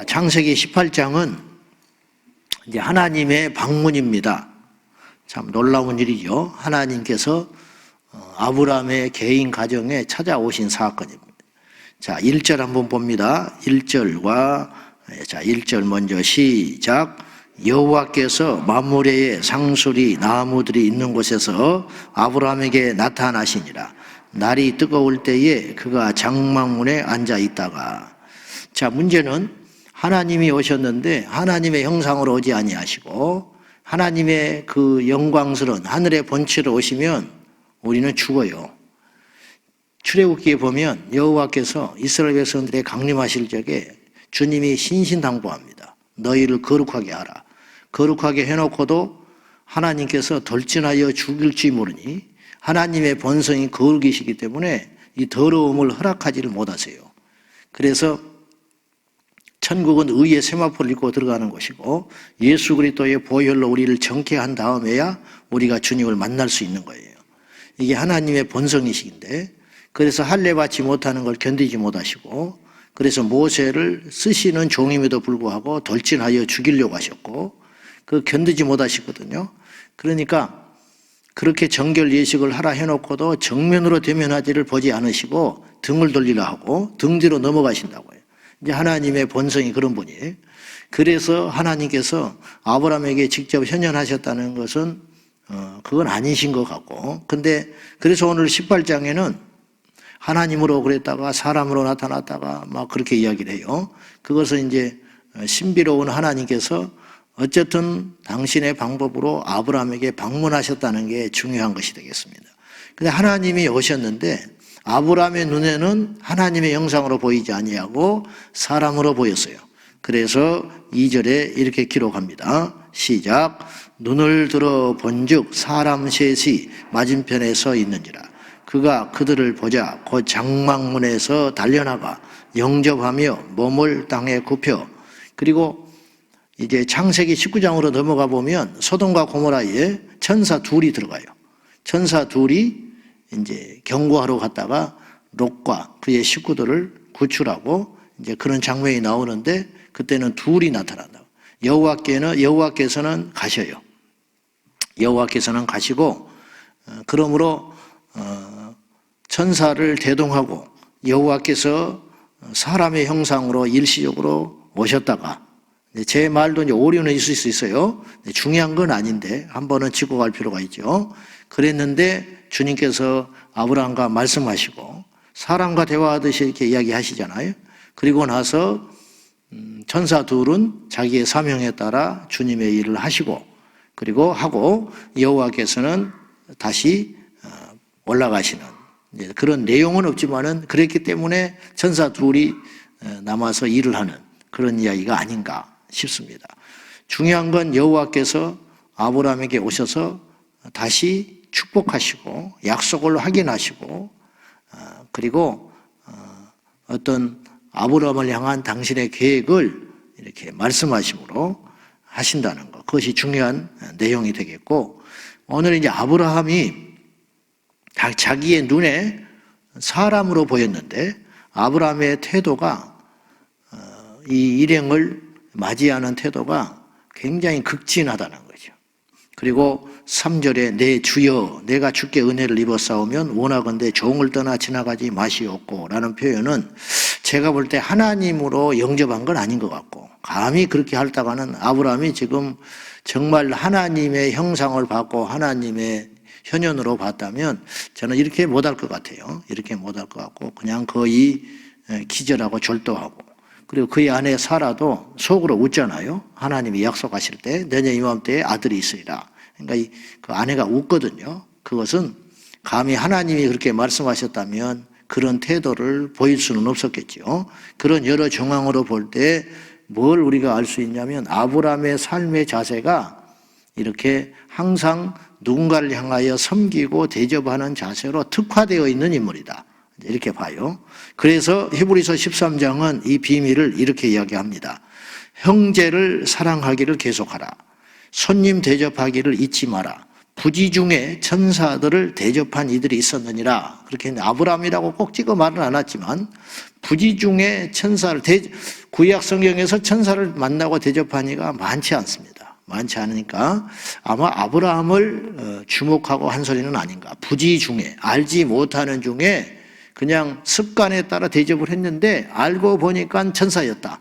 창세기 18장은 이제 하나님의 방문입니다. 참 놀라운 일이죠. 하나님께서 아브라함의 개인 가정에 찾아오신 사건입니다. 자, 1절 한번 봅니다. 1절과 1절 먼저 시작. 여호와께서 만물의 상수리 나무들이 있는 곳에서 아브라함에게 나타나시니라. 날이 뜨거울 때에 그가 장막문에 앉아 있다가. 자, 문제는 하나님이 오셨는데 하나님의 형상으로 오지 아니하시고 하나님의 그 영광스러운 하늘의 본체로 오시면 우리는 죽어요. 출애굽기에 보면 여호와께서 이스라엘 백성들의 강림하실 적에 주님이 신신당부합니다. 너희를 거룩하게 하라. 거룩하게 해놓고도 하나님께서 돌진하여 죽일지 모르니 하나님의 본성이 거룩이시기 때문에 이 더러움을 허락하지를 못하세요. 그래서 천국은 의의 세마포를 입고 들어가는 것이고 예수 그리스도의 보혈로 우리를 정케한 다음에야 우리가 주님을 만날 수 있는 거예요. 이게 하나님의 본성이시긴데 그래서 할례 받지 못하는 걸 견디지 못하시고 그래서 모세를 쓰시는 종임에도 불구하고 돌진하여 죽이려고 하셨고 그 견디지 못하시거든요. 그러니까 그렇게 정결 예식을 하라 해놓고도 정면으로 대면하지를 보지 않으시고 등을 돌리라 하고 등 뒤로 넘어가신다고요. 이제 하나님의 본성이 그런 분이에요. 그래서 하나님께서 아브라함에게 직접 현현하셨다는 것은 그건 아니신 것 같고 근데 그래서 오늘 18장에는 하나님으로 그랬다가 사람으로 나타났다가 막 그렇게 이야기를 해요. 그것은 이제 신비로운 하나님께서 어쨌든 당신의 방법으로 아브라함에게 방문하셨다는 게 중요한 것이 되겠습니다. 근데 하나님이 오셨는데 아브라함의 눈에는 하나님의 형상으로 보이지 아니하고 사람으로 보였어요. 그래서 2절에 이렇게 기록합니다. 시작. 눈을 들어 본즉 사람 셋이 맞은편에 서 있는지라. 그가 그들을 보자 곧 장막문에서 달려나가 영접하며 몸을 땅에 굽혀. 그리고 이제 창세기 19장으로 넘어가 보면 소돔과 고모라에 천사 둘이 들어가요. 천사 둘이 이제 경고하러 갔다가 롯과 그의 식구들을 구출하고 이제 그런 장면이 나오는데 그때는 둘이 나타난다. 여호와께서는 가셔요. 여호와께서는 가시고 그러므로 천사를 대동하고 여호와께서 사람의 형상으로 일시적으로 오셨다가 제 말도 이제 오류는 있을 수 있어요. 중요한 건 아닌데 한 번은 짚고 갈 필요가 있죠. 그랬는데 주님께서 아브라함과 말씀하시고 사람과 대화하듯이 이렇게 이야기하시잖아요. 그리고 나서 천사 둘은 자기의 사명에 따라 주님의 일을 하시고 그리고 하고 여호와께서는 다시 올라가시는 그런 내용은 없지만은 그랬기 때문에 천사 둘이 남아서 일을 하는 그런 이야기가 아닌가 싶습니다. 중요한 건 여호와께서 아브라함에게 오셔서 다시 축복하시고 약속을 확인하시고 그리고 어떤 아브라함을 향한 당신의 계획을 이렇게 말씀하심으로 하신다는 것 그것이 중요한 내용이 되겠고 오늘 이제 아브라함이 자기의 눈에 사람으로 보였는데 아브라함의 태도가 이 일행을 맞이하는 태도가 굉장히 극진하다는 거죠. 그리고 3절에 내 주여 내가 주께 은혜를 입었사오면 원하건대 종을 떠나 지나가지 마시옵고 라는 표현은 제가 볼 때 하나님으로 영접한 건 아닌 것 같고 감히 그렇게 하다가는 아브라함이 지금 정말 하나님의 형상을 받고 하나님의 현현으로 봤다면 저는 이렇게 못할 것 같아요. 이렇게 못할 것 같고 그냥 거의 기절하고 절도하고 그리고 그의 아내 사라도 속으로 웃잖아요. 하나님이 약속하실 때 내년 이맘때에 아들이 있으리라. 그러니까 그 아내가 웃거든요. 그것은 감히 하나님이 그렇게 말씀하셨다면 그런 태도를 보일 수는 없었겠죠. 그런 여러 정황으로 볼 때 뭘 우리가 알 수 있냐면 아브라함의 삶의 자세가 이렇게 항상 누군가를 향하여 섬기고 대접하는 자세로 특화되어 있는 인물이다. 이렇게 봐요. 그래서 히브리서 13장은 이 비밀을 이렇게 이야기합니다. 형제를 사랑하기를 계속하라. 손님 대접하기를 잊지 마라. 부지 중에 천사들을 대접한 이들이 있었느니라. 그렇게 했는데 아브라함이라고 꼭 찍어 말은 않았지만 부지 중에 천사를 구약 성경에서 천사를 만나고 대접한 이가 많지 않습니다. 많지 않으니까 아마 아브라함을 주목하고 한 소리는 아닌가. 부지 중에 알지 못하는 중에 그냥 습관에 따라 대접을 했는데 알고 보니까 천사였다.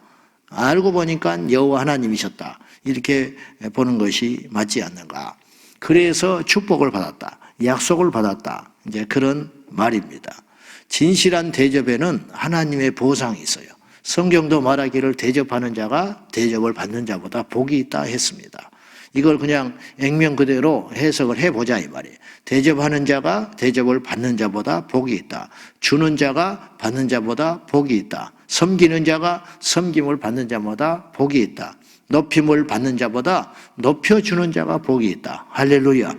알고 보니까 여호와 하나님이셨다. 이렇게 보는 것이 맞지 않는가. 그래서 축복을 받았다. 약속을 받았다. 이제 그런 말입니다. 진실한 대접에는 하나님의 보상이 있어요. 성경도 말하기를 대접하는 자가 대접을 받는 자보다 복이 있다 했습니다. 이걸 그냥 액면 그대로 해석을 해보자 이 말이에요. 대접하는 자가 대접을 받는 자보다 복이 있다. 주는 자가 받는 자보다 복이 있다. 섬기는 자가 섬김을 받는 자보다 복이 있다. 높임을 받는 자보다 높여주는 자가 복이 있다. 할렐루야.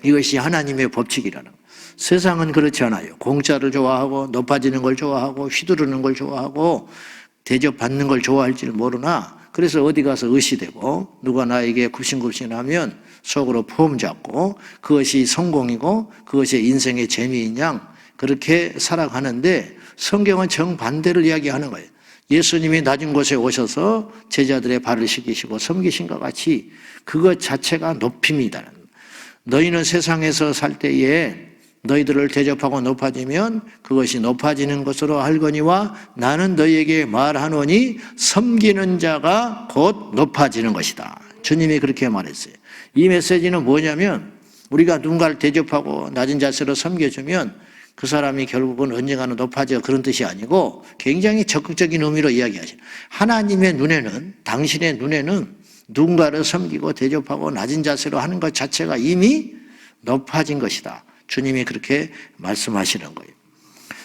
이것이 하나님의 법칙이라는 거예요. 세상은 그렇지 않아요. 공짜를 좋아하고 높아지는 걸 좋아하고 휘두르는 걸 좋아하고 대접받는 걸 좋아할지를 모르나 그래서 어디 가서 의시되고 누가 나에게 굽신굽신하면 속으로 폼 잡고 그것이 성공이고 그것이 인생의 재미인 양 그렇게 살아가는데 성경은 정반대를 이야기하는 거예요. 예수님이 낮은 곳에 오셔서 제자들의 발을 씻기시고 섬기신 것 같이 그것 자체가 높임이다. 너희는 세상에서 살 때에 너희들을 대접하고 높아지면 그것이 높아지는 것으로 알거니와 나는 너희에게 말하노니 섬기는 자가 곧 높아지는 것이다. 주님이 그렇게 말했어요. 이 메시지는 뭐냐면 우리가 누군가를 대접하고 낮은 자세로 섬겨주면 그 사람이 결국은 언젠가는 높아져 그런 뜻이 아니고 굉장히 적극적인 의미로 이야기하죠. 하나님의 눈에는 당신의 눈에는 누군가를 섬기고 대접하고 낮은 자세로 하는 것 자체가 이미 높아진 것이다. 주님이 그렇게 말씀하시는 거예요.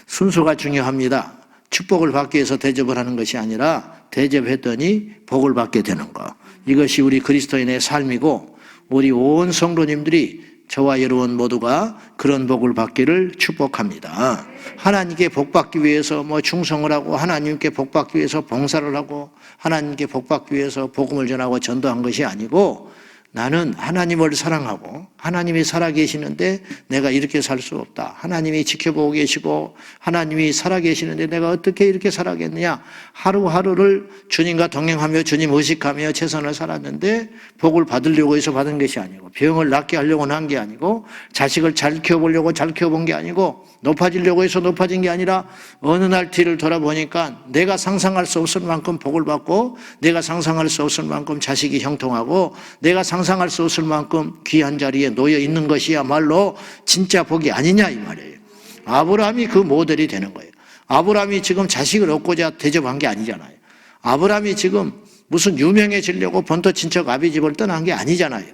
순서가 중요합니다. 축복을 받기 위해서 대접을 하는 것이 아니라 대접했더니 복을 받게 되는 것. 이것이 우리 그리스도인의 삶이고 우리 온 성도님들이 저와 여러분 모두가 그런 복을 받기를 축복합니다. 하나님께 복 받기 위해서 충성을 하고 하나님께 복 받기 위해서 봉사를 하고 하나님께 복 받기 위해서 복음을 전하고 전도한 것이 아니고 나는 하나님을 사랑하고 하나님이 살아계시는데 내가 이렇게 살 수 없다. 하나님이 지켜보고 계시고 하나님이 살아계시는데 내가 어떻게 이렇게 살아겠느냐. 하루하루를 주님과 동행하며 주님 의식하며 최선을 살았는데 복을 받으려고 해서 받은 것이 아니고 병을 낫게 하려고 한 게 아니고 자식을 잘 키워보려고 잘 키워본 게 아니고 높아지려고 해서 높아진 게 아니라 어느 날 뒤를 돌아보니까 내가 상상할 수 없을 만큼 복을 받고 내가 상상할 수 없을 만큼 자식이 형통하고 내가 상상할 수 없을 만큼 귀한 자리에 놓여 있는 것이야말로 진짜 복이 아니냐 이 말이에요. 아브라함이 그 모델이 되는 거예요. 아브라함이 지금 자식을 얻고자 대접한 게 아니잖아요. 아브라함이 지금 무슨 유명해지려고 본토 친척 아비 집을 떠난 게 아니잖아요.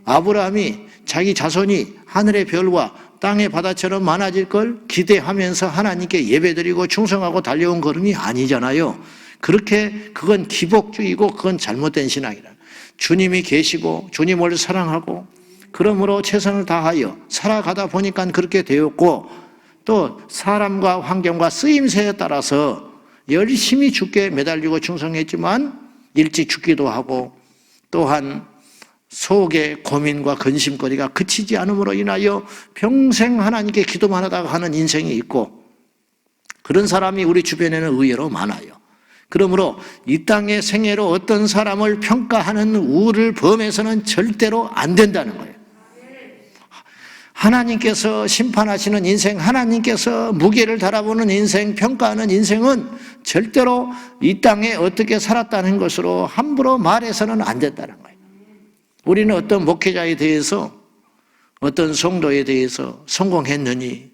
아브라함이 자기 자손이 하늘의 별과 땅의 바다처럼 많아질 걸 기대하면서 하나님께 예배드리고 충성하고 달려온 걸음이 아니잖아요. 그건 기복주의고 그건 잘못된 신앙이라. 주님이 계시고 주님을 사랑하고 그러므로 최선을 다하여 살아가다 보니까 그렇게 되었고 또 사람과 환경과 쓰임새에 따라서 열심히 주께 매달리고 충성했지만 일찍 죽기도 하고 또한 속의 고민과 근심거리가 그치지 않음으로 인하여 평생 하나님께 기도만 하다가 하는 인생이 있고 그런 사람이 우리 주변에는 의외로 많아요. 그러므로 이 땅의 생애로 어떤 사람을 평가하는 우를 범해서는 절대로 안 된다는 거예요. 하나님께서 심판하시는 인생, 하나님께서 무게를 달아보는 인생, 평가하는 인생은 절대로 이 땅에 어떻게 살았다는 것으로 함부로 말해서는 안 된다는 거예요. 우리는 어떤 목회자에 대해서 어떤 성도에 대해서 성공했느니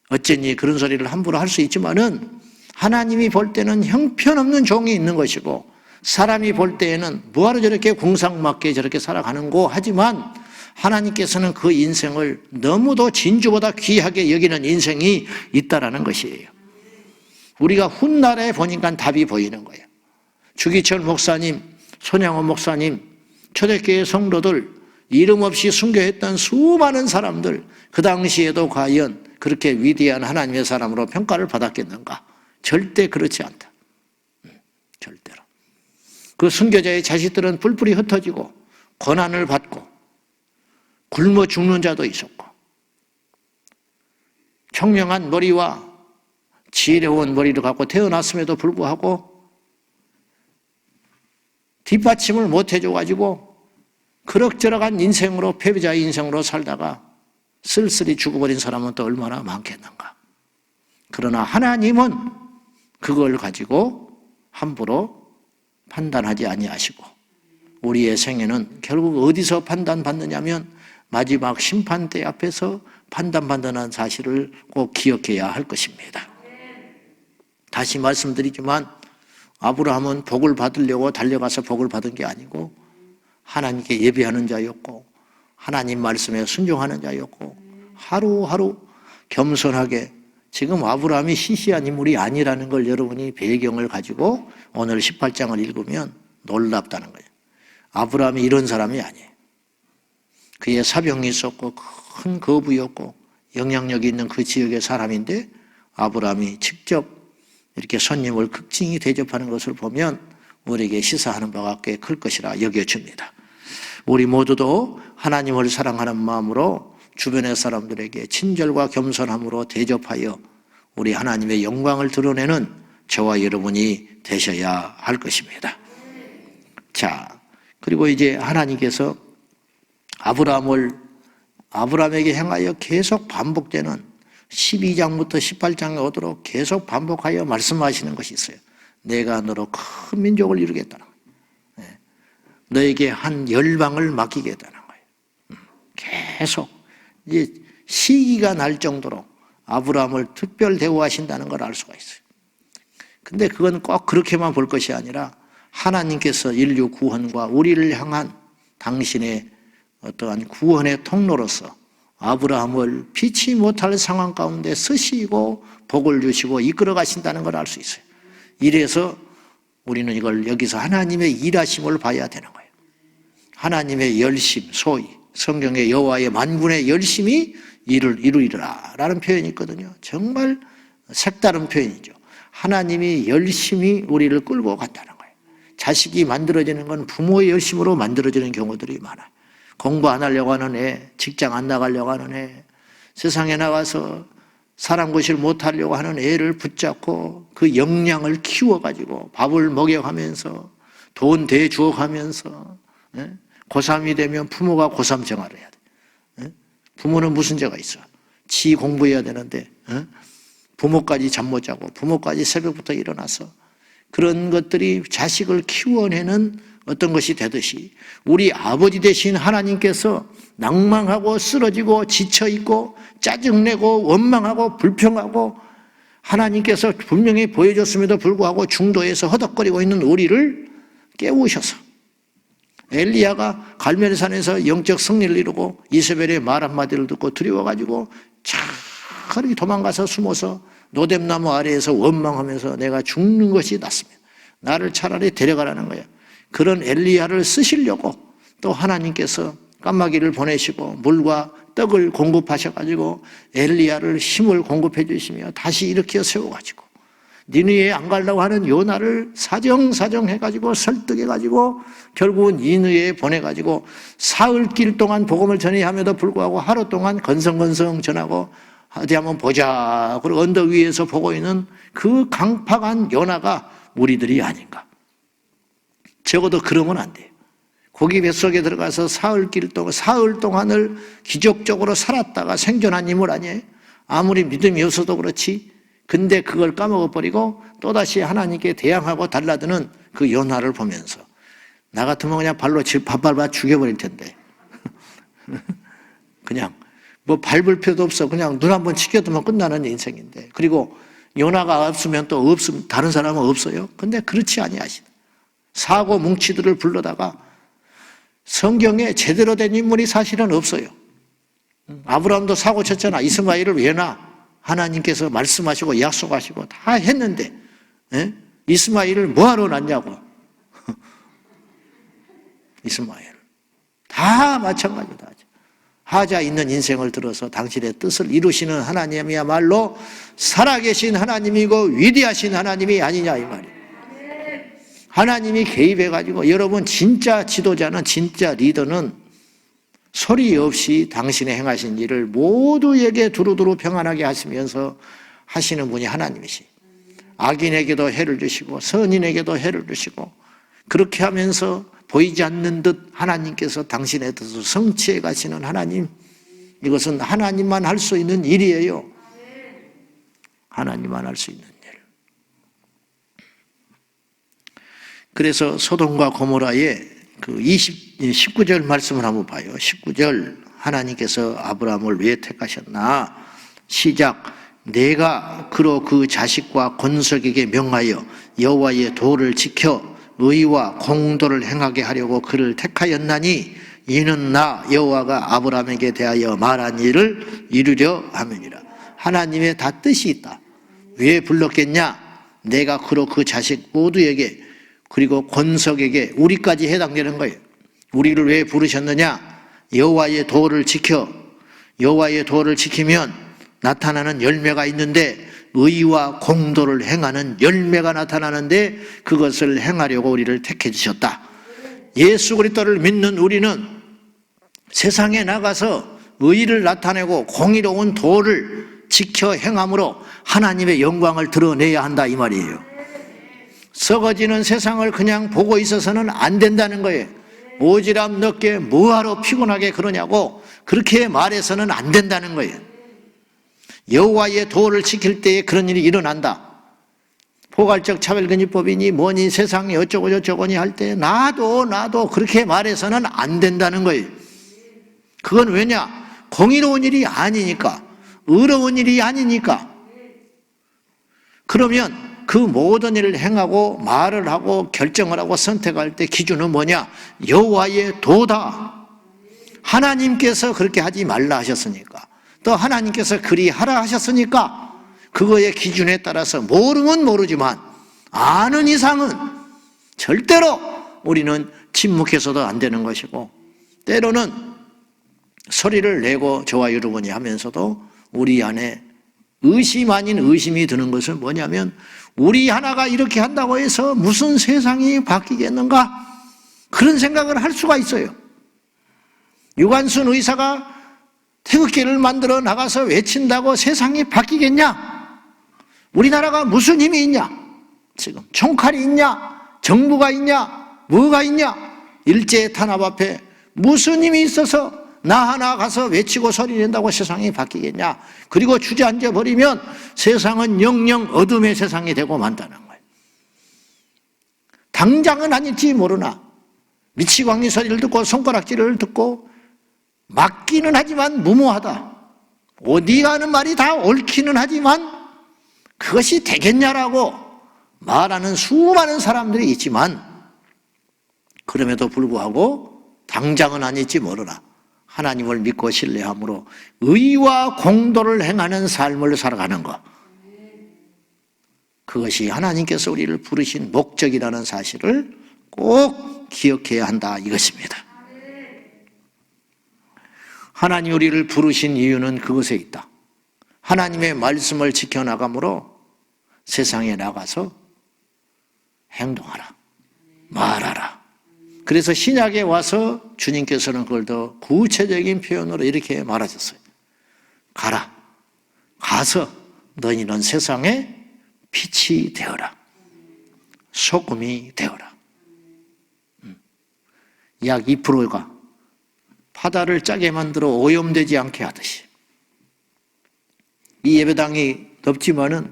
어쨌니 그런 소리를 함부로 할 수 있지만은 하나님이 볼 때는 형편없는 종이 있는 것이고 사람이 볼 때에는 뭐하러 저렇게 궁상맞게 저렇게 살아가는고 하지만 하나님께서는 그 인생을 너무도 진주보다 귀하게 여기는 인생이 있다라는 것이에요. 우리가 훗날에 보니까 답이 보이는 거예요. 주기철 목사님, 손양호 목사님, 초대교회 성도들, 이름 없이 순교했던 수많은 사람들, 그 당시에도 과연 그렇게 위대한 하나님의 사람으로 평가를 받았겠는가? 절대 그렇지 않다. 절대로. 그 순교자의 자식들은 뿔뿔이 흩어지고 고난을 받고 굶어 죽는 자도 있었고, 청명한 머리와 지혜로운 머리를 갖고 태어났음에도 불구하고 뒷받침을 못 해줘가지고 그럭저럭한 인생으로, 패배자의 인생으로 살다가 쓸쓸히 죽어버린 사람은 또 얼마나 많겠는가. 그러나 하나님은 그걸 가지고 함부로 판단하지 아니하시고, 우리의 생애는 결국 어디서 판단받느냐면 마지막 심판대 앞에서 판단받는 사실을 꼭 기억해야 할 것입니다. 다시 말씀드리지만 아브라함은 복을 받으려고 달려가서 복을 받은 게 아니고 하나님께 예배하는 자였고 하나님 말씀에 순종하는 자였고 하루하루 겸손하게, 지금 아브라함이 시시한 인물이 아니라는 걸 여러분이 배경을 가지고 오늘 18장을 읽으면 놀랍다는 거예요. 아브라함이 이런 사람이 아니에요. 그의 사병이 있었고 큰 거부였고 영향력이 있는 그 지역의 사람인데 아브라함이 직접 이렇게 손님을 극진히 대접하는 것을 보면 우리에게 시사하는 바가 꽤 클 것이라 여겨집니다. 우리 모두도 하나님을 사랑하는 마음으로 주변의 사람들에게 친절과 겸손함으로 대접하여 우리 하나님의 영광을 드러내는 저와 여러분이 되셔야 할 것입니다. 자, 그리고 이제 하나님께서 아브라함에게 향하여 계속 반복되는 12장부터 18장에 오도록 계속 반복하여 말씀하시는 것이 있어요. 내가 너로 큰 민족을 이루겠다는 거예요. 너에게 한 열방을 맡기겠다는 거예요. 계속 이제 시기가 날 정도로 아브라함을 특별 대우하신다는 걸 알 수가 있어요. 근데 그건 꼭 그렇게만 볼 것이 아니라 하나님께서 인류 구원과 우리를 향한 당신의 어떠한 구원의 통로로서 아브라함을 피치 못할 상황 가운데 쓰시고 복을 주시고 이끌어 가신다는 걸 알 수 있어요. 이래서 우리는 이걸 여기서 하나님의 일하심을 봐야 되는 거예요. 하나님의 열심, 소위 성경의 여호와의 만군의 열심이 이를 이루리라 라는 표현이 있거든요. 정말 색다른 표현이죠. 하나님이 열심히 우리를 끌고 간다는 거예요. 자식이 만들어지는 건 부모의 열심으로 만들어지는 경우들이 많아요. 공부 안 하려고 하는 애, 직장 안 나가려고 하는 애, 세상에 나가서 사람 구실 못 하려고 하는 애를 붙잡고 그 역량을 키워가지고 밥을 먹여가면서 돈 대주어가면서 고3이 되면 부모가 고3 생활을 해야 돼. 부모는 무슨 죄가 있어? 지 공부해야 되는데 부모까지 잠 못 자고 부모까지 새벽부터 일어나서 그런 것들이 자식을 키워내는 어떤 것이 되듯이 우리 아버지 되신 하나님께서 낭망하고 쓰러지고 지쳐있고 짜증내고 원망하고 불평하고 하나님께서 분명히 보여줬음에도 불구하고 중도에서 허덕거리고 있는 우리를 깨우셔서 엘리야가 갈멜산에서 영적 승리를 이루고 이세벨의 말 한마디를 듣고 두려워가지고 차라리 도망가서 숨어서 노뎀나무 아래에서 원망하면서 내가 죽는 것이 낫습니다. 나를 차라리 데려가라는 거야. 그런 엘리야를 쓰시려고 또 하나님께서 까마귀를 보내시고 물과 떡을 공급하셔가지고 엘리야를 힘을 공급해 주시며 다시 일으켜 세워가지고 니느웨에 안 가려고 하는 요나를 사정 해가지고 설득해가지고 결국은 니느웨에 보내가지고 사흘길 동안 복음을 전해야 함에도 불구하고 하루 동안 건성건성 전하고 어디 한번 보자 그리고 언덕 위에서 보고 있는 그 강팍한 요나가 우리들이 아닌가. 적어도 그러면 안 돼요. 고기 뱃속에 들어가서 사흘 동안을 기적적으로 살았다가 생존한 인물 아니에요? 아무리 믿음이 없어도 그렇지. 근데 그걸 까먹어버리고 또다시 하나님께 대항하고 달라드는 그 요나를 보면서 나 같으면 그냥 발로 밥 밟아 죽여버릴 텐데 그냥 뭐 밟을 필요도 없어. 그냥 눈 한번 치켜두면 끝나는 인생인데, 그리고 요나가 없으면 또 없으면 다른 사람은 없어요. 근데 그렇지 아니하시다. 사고 뭉치들을 불러다가 성경에 제대로 된 인물이 사실은 없어요. 아브라함도 사고 쳤잖아. 이스마엘을 왜 놔? 하나님께서 말씀하시고 약속하시고 다 했는데 이스마엘을 뭐하러 낳냐고. 이스마엘 다 마찬가지다. 하자 있는 인생을 들어서 당신의 뜻을 이루시는 하나님이야말로 살아계신 하나님이고 위대하신 하나님이 아니냐 이 말이에요. 하나님이 개입해가지고 여러분 진짜 지도자는, 진짜 리더는 소리 없이 당신의 행하신 일을 모두에게 두루두루 평안하게 하시면서 하시는 분이 하나님이시. 악인에게도 해를 주시고 선인에게도 해를 주시고 그렇게 하면서 보이지 않는 듯 하나님께서 당신의 뜻을 성취해 가시는 하나님. 이것은 하나님만 할 수 있는 일이에요. 하나님만 할 수 있는 일. 그래서 소돔과 고모라의 그 19절 말씀을 한번 봐요. 19절 하나님께서 아브라함을 왜 택하셨나? 시작. 내가 그로 그 자식과 건석에게 명하여 여호와의 도를 지켜 의와 공도를 행하게 하려고 그를 택하였나니 이는 나 여호와가 아브라함에게 대하여 말한 일을 이루려 함이니라. 하나님의 다 뜻이 있다. 왜 불렀겠냐? 내가 그로 그 자식 모두에게 그리고 권석에게 우리까지 해당되는 거예요. 우리를 왜 부르셨느냐? 여호와의 도를 지켜. 여호와의 도를 지키면 나타나는 열매가 있는데 의와 공도를 행하는 열매가 나타나는데 그것을 행하려고 우리를 택해 주셨다. 예수 그리스도를 믿는 우리는 세상에 나가서 의를 나타내고 공의로운 도를 지켜 행함으로 하나님의 영광을 드러내야 한다 이 말이에요. 썩어지는 세상을 그냥 보고 있어서는 안 된다는 거예요. 오지랖 넓게 뭐하러 피곤하게 그러냐고 그렇게 말해서는 안 된다는 거예요. 여호와의 도를 지킬 때에 그런 일이 일어난다. 포괄적 차별금지법이니 뭐니 세상이 어쩌고 저쩌고니 할 때 나도 그렇게 말해서는 안 된다는 거예요. 그건 왜냐? 공의로운 일이 아니니까, 의로운 일이 아니니까. 그러면 그 모든 일을 행하고 말을 하고 결정을 하고 선택할 때 기준은 뭐냐? 여호와의 도다. 하나님께서 그렇게 하지 말라 하셨으니까, 또 하나님께서 그리 하라 하셨으니까 그거의 기준에 따라서 모르면 모르지만 아는 이상은 절대로 우리는 침묵해서도 안 되는 것이고, 때로는 소리를 내고 저와 여러분이 하면서도 우리 안에 의심 아닌 의심이 드는 것은 뭐냐면, 우리 하나가 이렇게 한다고 해서 무슨 세상이 바뀌겠는가? 그런 생각을 할 수가 있어요. 유관순 의사가 태극기를 만들어 나가서 외친다고 세상이 바뀌겠냐? 우리나라가 무슨 힘이 있냐? 지금 총칼이 있냐? 정부가 있냐? 뭐가 있냐? 일제 탄압 앞에 무슨 힘이 있어서 나 하나 가서 외치고 소리 낸다고 세상이 바뀌겠냐? 그리고 주저앉아 버리면 세상은 영영 어둠의 세상이 되고 만다는 거예요. 당장은 아닐지 모르나 미치광이 소리를 듣고 손가락질을 듣고 맞기는 하지만 무모하다. 네가 하는 말이 다 옳기는 하지만 그것이 되겠냐라고 말하는 수많은 사람들이 있지만, 그럼에도 불구하고 당장은 아닐지 모르나 하나님을 믿고 신뢰함으로 의와 공도를 행하는 삶을 살아가는 것, 그것이 하나님께서 우리를 부르신 목적이라는 사실을 꼭 기억해야 한다 이것입니다. 하나님 우리를 부르신 이유는 그것에 있다. 하나님의 말씀을 지켜나감으로 세상에 나가서 행동하라, 말하라. 그래서 신약에 와서 주님께서는 그걸 더 구체적인 표현으로 이렇게 말하셨어요. 가라. 가서 너희는 세상에 빛이 되어라. 소금이 되어라. 약 2%가 바다를 짜게 만들어 오염되지 않게 하듯이, 이 예배당이 덥지만은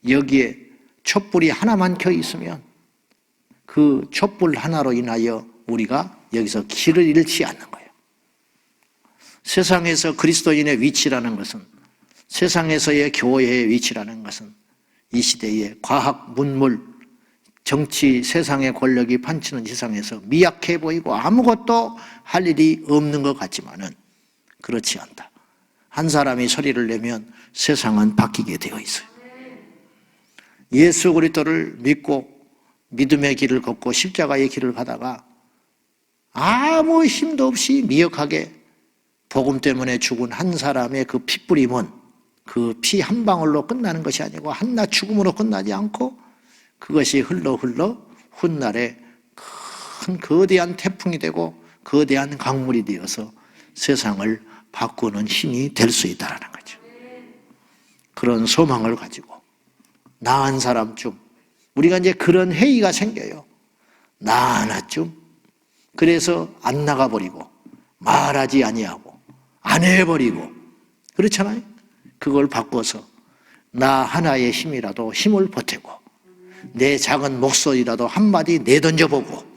여기에 촛불이 하나만 켜 있으면 그 촛불 하나로 인하여 우리가 여기서 길을 잃지 않는 거예요. 세상에서 그리스도인의 위치라는 것은, 세상에서의 교회의 위치라는 것은 이 시대의 과학, 문물, 정치, 세상의 권력이 판치는 세상에서 미약해 보이고 아무것도 할 일이 없는 것 같지만은 그렇지 않다. 한 사람이 소리를 내면 세상은 바뀌게 되어 있어요. 예수 그리스도를 믿고 믿음의 길을 걷고 십자가의 길을 가다가 아무 힘도 없이 미약하게 복음 때문에 죽은 한 사람의 그 핏부림은 그 피 한 방울로 끝나는 것이 아니고 한낱 죽음으로 끝나지 않고 그것이 흘러 훗날에 큰 거대한 태풍이 되고 거대한 강물이 되어서 세상을 바꾸는 힘이 될 수 있다는 거죠. 그런 소망을 가지고 나 한 사람쯤, 우리가 이제 그런 회의가 생겨요. 나 하나쯤. 그래서 안 나가버리고 말하지 아니하고 안 해버리고 그렇잖아요. 그걸 바꿔서 나 하나의 힘이라도 힘을 보태고 내 작은 목소리라도 한마디 내던져보고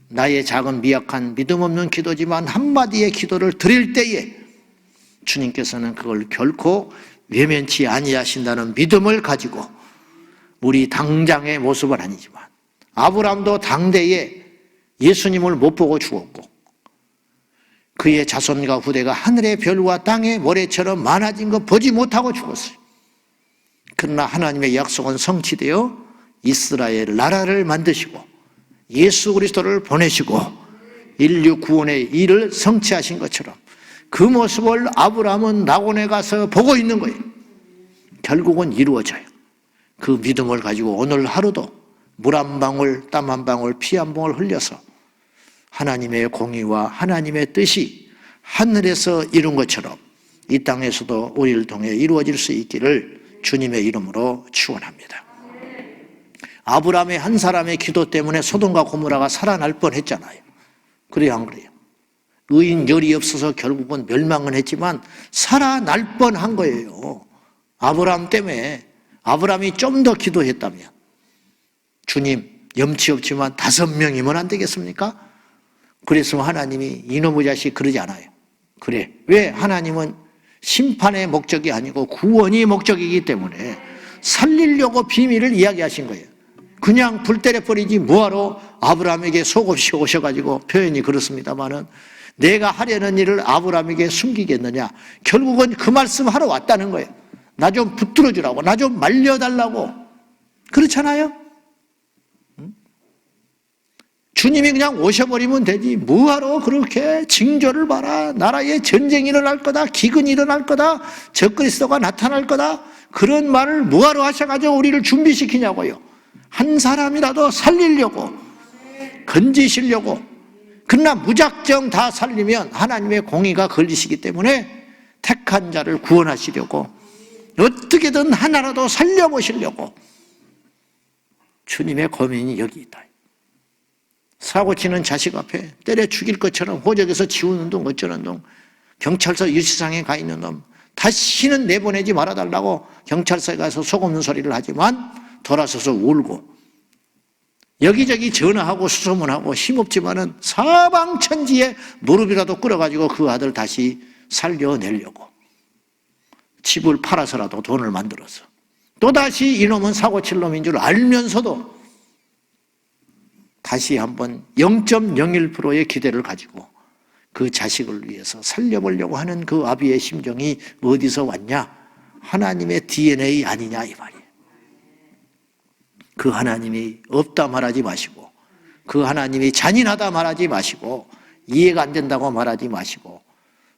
나의 작은 미약한 믿음 없는 기도지만 한마디의 기도를 드릴 때에 주님께서는 그걸 결코 외면치 아니하신다는 믿음을 가지고 우리 당장의 모습은 아니지만 아브라함도 당대에 예수님을 못 보고 죽었고 그의 자손과 후대가 하늘의 별과 땅의 모래처럼 많아진 거 보지 못하고 죽었어요. 그러나 하나님의 약속은 성취되어 이스라엘 나라를 만드시고 예수 그리스도를 보내시고 인류 구원의 일을 성취하신 것처럼 그 모습을 아브라함은 낙원에 가서 보고 있는 거예요. 결국은 이루어져요. 그 믿음을 가지고 오늘 하루도 물 한 방울, 땀 한 방울, 피 한 방울 흘려서 하나님의 공의와 하나님의 뜻이 하늘에서 이룬 것처럼 이 땅에서도 우리를 통해 이루어질 수 있기를 주님의 이름으로 축원합니다. 아브라함의 한 사람의 기도 때문에 소돔과 고모라가 살아날 뻔했잖아요. 그래요, 안 그래요? 의인 열이 없어서 결국은 멸망은 했지만 살아날 뻔한 거예요. 아브라함 때문에. 아브라함이 좀 더 기도했다면 주님 염치 없지만 5명이면 안 되겠습니까? 그랬으면 하나님이 이놈의 자식 그러지 않아요. 그래. 왜? 하나님은 심판의 목적이 아니고 구원이 목적이기 때문에 살리려고 비밀을 이야기하신 거예요. 그냥 불 때려버리지 뭐하러 아브라함에게 속없이 오셔가지고 표현이 그렇습니다마는 내가 하려는 일을 아브라함에게 숨기겠느냐. 결국은 그 말씀 하러 왔다는 거예요. 나 좀 붙들어주라고, 나 좀 말려달라고. 그렇잖아요? 주님이 그냥 오셔버리면 되지 뭐하러 그렇게 징조를 봐라, 나라에 전쟁이 일어날 거다, 기근이 일어날 거다, 적그리스도가 나타날 거다, 그런 말을 뭐하러 하셔가지고 우리를 준비시키냐고요. 한 사람이라도 살리려고, 건지시려고. 그러나 무작정 다 살리면 하나님의 공의가 걸리시기 때문에 택한 자를 구원하시려고 어떻게든 하나라도 살려보시려고 주님의 고민이 여기 있다. 사고치는 자식 앞에 때려 죽일 것처럼 호적에서 지우는 놈, 어쩌는 놈, 경찰서 유치장에 가 있는 놈, 다시는 내보내지 말아달라고 경찰서에 가서 속없는 소리를 하지만 돌아서서 울고 여기저기 전화하고 수소문하고 힘없지만은 사방천지에 무릎이라도 꿇어가지고 그 아들 다시 살려내려고 집을 팔아서라도 돈을 만들어서 또다시 이놈은 사고칠 놈인 줄 알면서도 다시 한번 0.01%의 기대를 가지고 그 자식을 위해서 살려보려고 하는 그 아비의 심정이 어디서 왔냐? 하나님의 DNA 아니냐 이 말이에요. 그 하나님이 없다 말하지 마시고 그 하나님이 잔인하다 말하지 마시고 이해가 안 된다고 말하지 마시고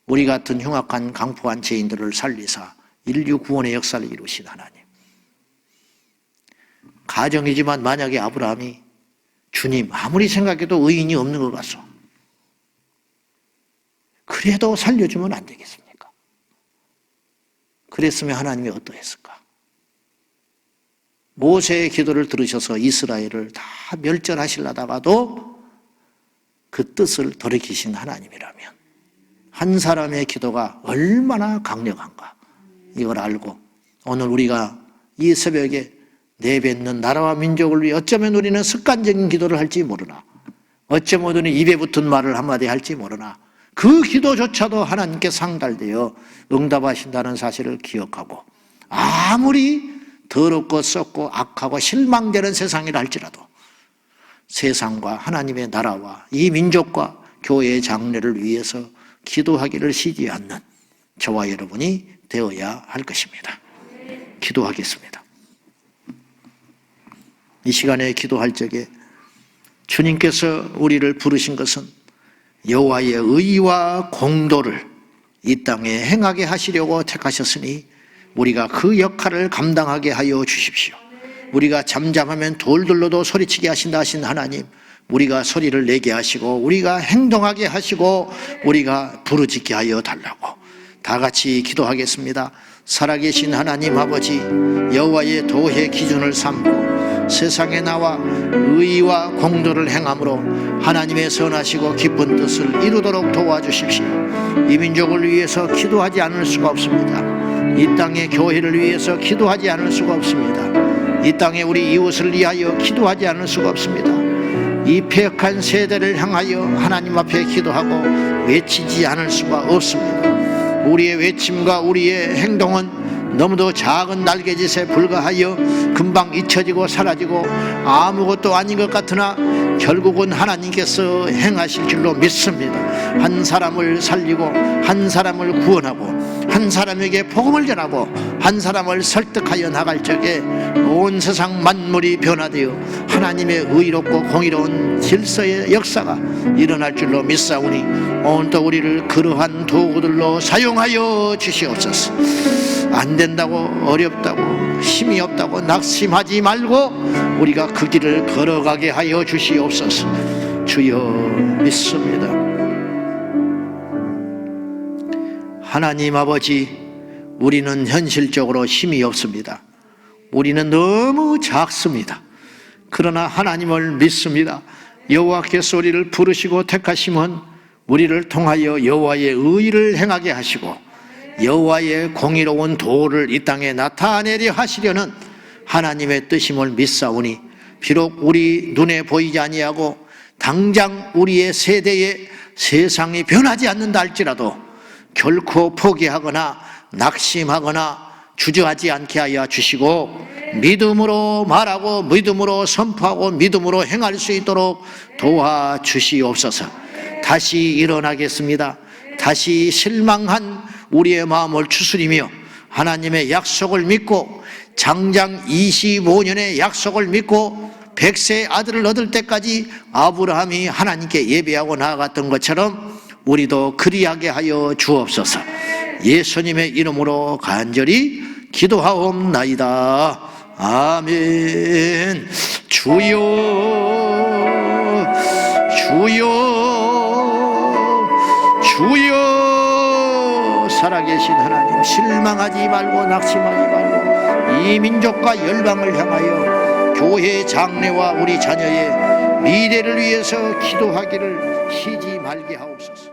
우리 같은 흉악한 강포한 죄인들을 살리사 인류 구원의 역사를 이루신 하나님. 가정이지만 만약에 아브라함이 주님 아무리 생각해도 의인이 없는 것 같소. 그래도 살려주면 안 되겠습니까? 그랬으면 하나님이 어떠했을까? 모세의 기도를 들으셔서 이스라엘을 다 멸절하시려다가도 그 뜻을 돌이키신 하나님이라면 한 사람의 기도가 얼마나 강력한가 이걸 알고 오늘 우리가 이 새벽에 내뱉는 나라와 민족을 위해 어쩌면 우리는 습관적인 기도를 할지 모르나 어쩌면 우리는 입에 붙은 말을 한마디 할지 모르나 그 기도조차도 하나님께 상달되어 응답하신다는 사실을 기억하고 아무리 더럽고 썩고 악하고 실망되는 세상이라 할지라도 세상과 하나님의 나라와 이 민족과 교회의 장래를 위해서 기도하기를 쉬지 않는 저와 여러분이 되어야 할 것입니다. 기도하겠습니다. 이 시간에 기도할 적에 주님께서 우리를 부르신 것은 여호와의 의와 공도를 이 땅에 행하게 하시려고 택하셨으니 우리가 그 역할을 감당하게 하여 주십시오. 우리가 잠잠하면 돌들로도 소리치게 하신다 하신 하나님, 우리가 소리를 내게 하시고 우리가 행동하게 하시고 우리가 부르짖게 하여 달라고 다 같이 기도하겠습니다. 살아계신 하나님 아버지, 여호와의 도의 기준을 삼고 세상에 나와 의와 공도를 행함으로 하나님의 선하시고 기쁜 뜻을 이루도록 도와주십시오. 이 민족을 위해서 기도하지 않을 수가 없습니다. 이 땅의 교회를 위해서 기도하지 않을 수가 없습니다. 이 땅에 우리 이웃을 위하여 기도하지 않을 수가 없습니다. 이 패역한 세대를 향하여 하나님 앞에 기도하고 외치지 않을 수가 없습니다. 우리의 외침과 우리의 행동은 너무도 작은 날개짓에 불과하여 금방 잊혀지고 사라지고 아무것도 아닌 것 같으나 결국은 하나님께서 행하실 줄로 믿습니다. 한 사람을 살리고 한 사람을 구원하고 한 사람에게 복음을 전하고 한 사람을 설득하여 나갈 적에 온 세상 만물이 변화되어 하나님의 의롭고 공의로운 질서의 역사가 일어날 줄로 믿사오니 오늘도 우리를 그러한 도구들로 사용하여 주시옵소서. 안 된다고, 어렵다고, 힘이 없다고 낙심하지 말고 우리가 그 길을 걸어가게 하여 주시옵소서. 주여 믿습니다. 하나님 아버지, 우리는 현실적으로 힘이 없습니다. 우리는 너무 작습니다. 그러나 하나님을 믿습니다. 여호와께서 우리를 부르시고 택하시면 우리를 통하여 여호와의 의를 행하게 하시고 여호와의 공의로운 도를 이 땅에 나타내려 하시려는 하나님의 뜻임을 믿사오니 비록 우리 눈에 보이지 아니하고 당장 우리의 세대에 세상이 변하지 않는다 할지라도 결코 포기하거나 낙심하거나 주저하지 않게 하여 주시고 믿음으로 말하고 믿음으로 선포하고 믿음으로 행할 수 있도록 도와주시옵소서. 다시 일어나겠습니다. 다시 실망한 우리의 마음을 추스리며 하나님의 약속을 믿고 장장 25년의 약속을 믿고 100세의 아들을 얻을 때까지 아브라함이 하나님께 예배하고 나아갔던 것처럼 우리도 그리하게 하여 주옵소서. 예수님의 이름으로 간절히 기도하옵나이다. 아멘. 주여 주여 주여. 살아계신 하나님, 실망하지 말고 낙심하지 말고 이 민족과 열방을 향하여 교회 장래와 우리 자녀의 미래를 위해서 기도하기를 쉬지 말게 하옵소서.